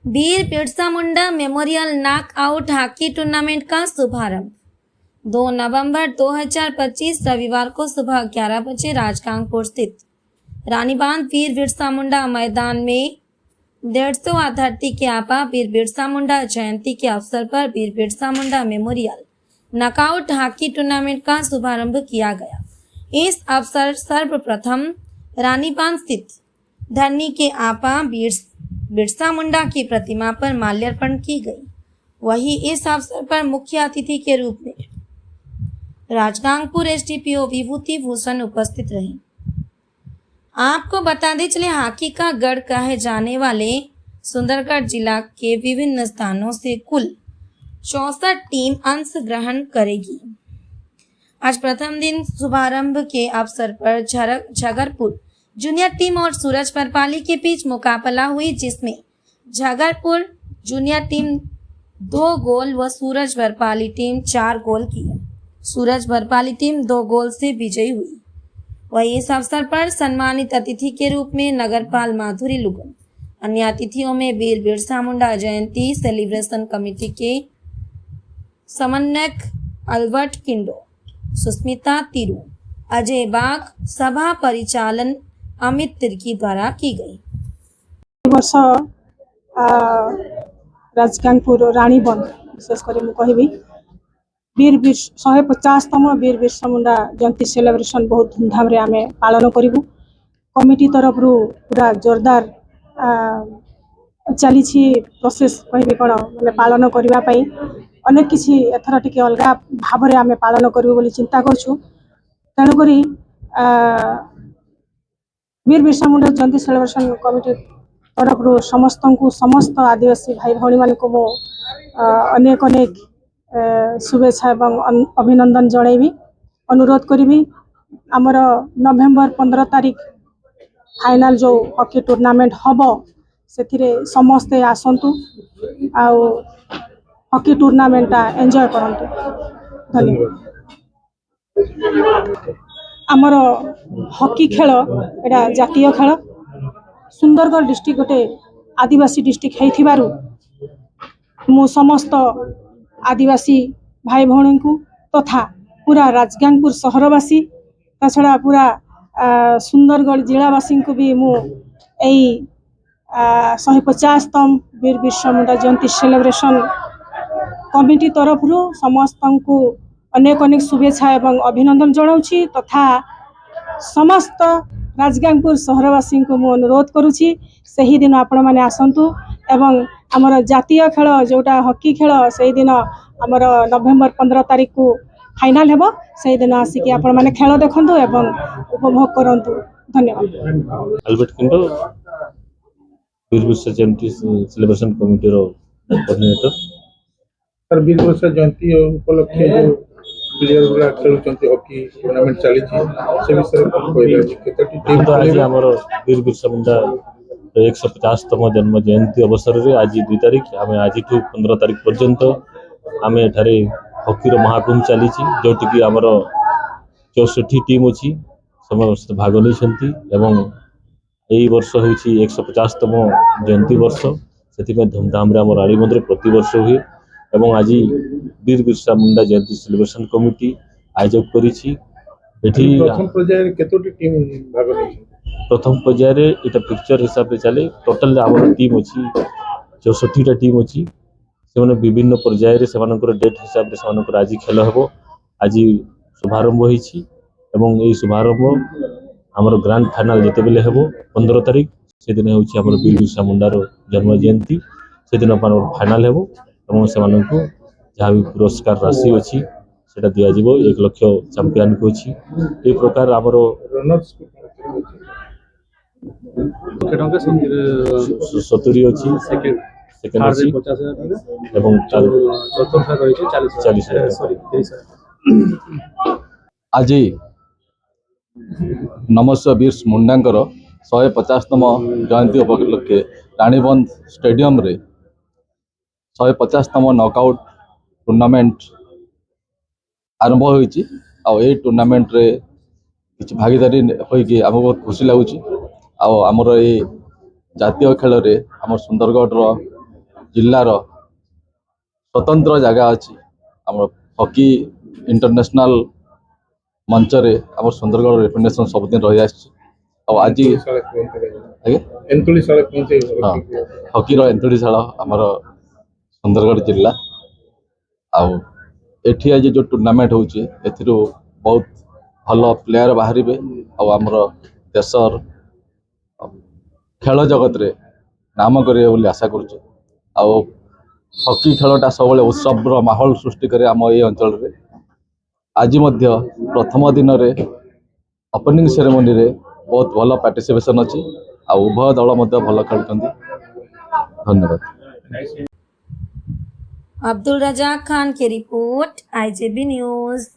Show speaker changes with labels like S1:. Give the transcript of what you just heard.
S1: वीर Birsa Munda memorial knockout hockey tournament का शुभारंभ 2 नवंबर 2025 रविवार को सुबह 11 बजे राजगांगपुर स्थित रानीबांध वीर बिरसा मुंडा मैदान में 150वां धरती के आबा वीर बिरसा मुंडा जयंती के अवसर पर वीर Birsa Munda memorial knockout hockey tournament का शुभारंभ किया गया। इस अवसर सर्वप्रथम रानीबांध स्थित धरनी के आबा बिरसा मुंडा की प्रतिमा पर माल्यार्पण की गई। वहीं इस अवसर पर मुख्य अतिथि के रूप में राजगांगपुर एसडीपीओ विभूति भूषण उपस्थित रही। आपको बता दें चले हॉकी का गढ़ कहे जाने वाले सुंदरगढ़ जिला के विभिन्न स्थानों से कुल 64 टीम अंश ग्रहण करेगी। आज प्रथम दिन शुभारंभ के अवसर पर झगरपुर जूनियर टीम और सूरज बरपाली के बीच मुकाबला हुई, जिसमें झगरपुर जूनियर टीम 2 गोल व सूरज बरपाली टीम 4 गोल किए। सूरज बरपाली टीम 2 गोल से विजयी हुई। वहीं इस अवसर पर सम्मानित अतिथि के रूप में नगरपाल माधुरी लुगन, अन्य अतिथियों में वीर बिरसा मुंडा जयंती सेलिब्रेशन कमेटी के समन्वयक अल्बर्ट किंडो, सुस्मिता तिरु, अजय बाग, सभा परिचालन अमित तिर्की द्वारा की गई।
S2: वर्ष राजगांगपुर रानीबंध विशेषकर मुझे वीर 150तम वीर बिरसा मुंडा जयंती सेलिब्रेशन बहुत धूमधाम रे आमे पालन करूँ। कमिटी तरफ पूरा जोरदार चली प्रोसेस कहि कौन मैंने पालन करने अनेक किसी एथर टी अलग भाव में आम पालन करूँ बोली चिंता करूँ। तेणुक वीर बिरसा मुंडा जयंती सेलिब्रेशन कमिटी तरफ समस्त आदिवासी भाई भौणी मान को अनेक अनेक शुभेच्छा एवं अभिनंदन जनइबी। अनुरोध करी आमर नवेम्बर 15 तारिख फाइनल जो हॉकी टूर्नामेंट हम से समस्ते आसतु आउ हॉकी टूर्नामेंट एंजॉय करंतु। धन्यवाद। आमर हॉकी खेल एटा जातीय खेल। सुंदरगढ़ डिस्ट्रिक्ट गोटे आदिवासी डिस्ट्रिक्ट है मु समस्त आदिवासी भाई भौणी को तथा पूरा राजगांगपुर सहरवासी छड़ा पूरा सुंदरगढ़ जिलावासी को भी मु 150तम वीर बिरसा मुंडा जयंती सेलिब्रेशन कमिटी तरफ समस्त को अनेक अनेक शुभेच्छा एवं अभिनंदन जनाऊँगी तथा समस्त राजगांगपुर सहरवासी को मु अनुरोध करुँची सही दिन आपण मैंने आसतु एवं आमर जातीय खेल जोटा हॉकी खेल से दिन आमर नवेम्बर 15 तारिख को फाइनल हेबो। से दिन आसिक आपण मैंने खेल देखंतु एवं उपभोग करंतु। धन्यवाद।
S3: अल्बर्ट किंडो वीर बिरसा जयंती सेलिब्रेशन कमिटी रो कोऑर्डिनेटर।
S4: सर वीर बिरसा जयंती उपलक्षे जो प्लेयर गुला खेलुचंती हॉकी टूर्नामेंट चली से विषय कहले केतटी टीम
S3: तो आज हमर वीर बिरसा मुंडा 150तम जन्म जयंती अवसर रे आज 2 तारिख आम आज 15 तारिख पर्यंत आम एठारे हॉकी महाकुंभ चली जोटि कि आमर 64 टीम अच्छी समस्त भाग नहीं यही वर्ष हूँ 150तम जयंती वर्ष से धूमधाम आम रानीबंध प्रति वर्ष हुए एवं आज वीर बिरसा मुंडा जयंती सेलिब्रेशन कमिटी आयोजक करी। प्रथम पर्यायर इटा पिक्चर हिसाब से चले टोटाल आम टीम अच्छी 64टा टीम अच्छी से विभिन्न पर्यायर से डेट हिसाब से आज खेल हम आज शुभारंभ होती शुभारंभ आमर ग्रांड फाइनाल जिते बेले हम 15 तारिख से दिन हूँ वीर बिरसा मुंडार जन्म जयंती से दिन फाइनाल हम से जहाँ भी पुरस्कार राशि अच्छी से दिज्व 1 लाख चैंपियन को अच्छी ये प्रकार आमर 70 अच्छी सेकेंड अच्छी एवं 40,000
S5: आज नमस्व वीर मुंडांकर 150तम जयंती उपलक्षे रानीबंध स्टेडियम रे 150तम नॉकआउट टूर्नामेंट आरंभ होइछि। आ टूर्नामेंट रे किछि भागीदारी होइकि आम बहुत खुशी लगुच। आमर ये जातीय खेल रे आम सुंदरगढ़ जिल्लार स्वतंत्र जगह अच्छी आम हॉकी इंटरनेशनल मंच रे आम सुंदरगढ़ रेपुटेशन सबुदिन रही आज
S4: एंतुली साल पहुंचे
S5: हाँ हॉकी एंतुड़ीशाला आमर सुंदरगढ़ जिला आउ एठी आज जो टूर्नामेंट होची एथिरो बहुत भल प्लेयर बाहर आमर देशर खेल जगत रे नाम करेंगे बोली आशा करुचे आउ हॉकी खेलटा सब उत्सव माहौल सृष्टि करे आम ये अंचल रे आज मध्य प्रथम दिन रे ओपनिंग सेरेमनी रे बहुत भल पार्टिसिपेशन अच्छी आ उभय दल मध्य भल खेलुछंती। धन्यवाद।
S1: अब्दुल रजाक खान की रिपोर्ट, IJB न्यूज़।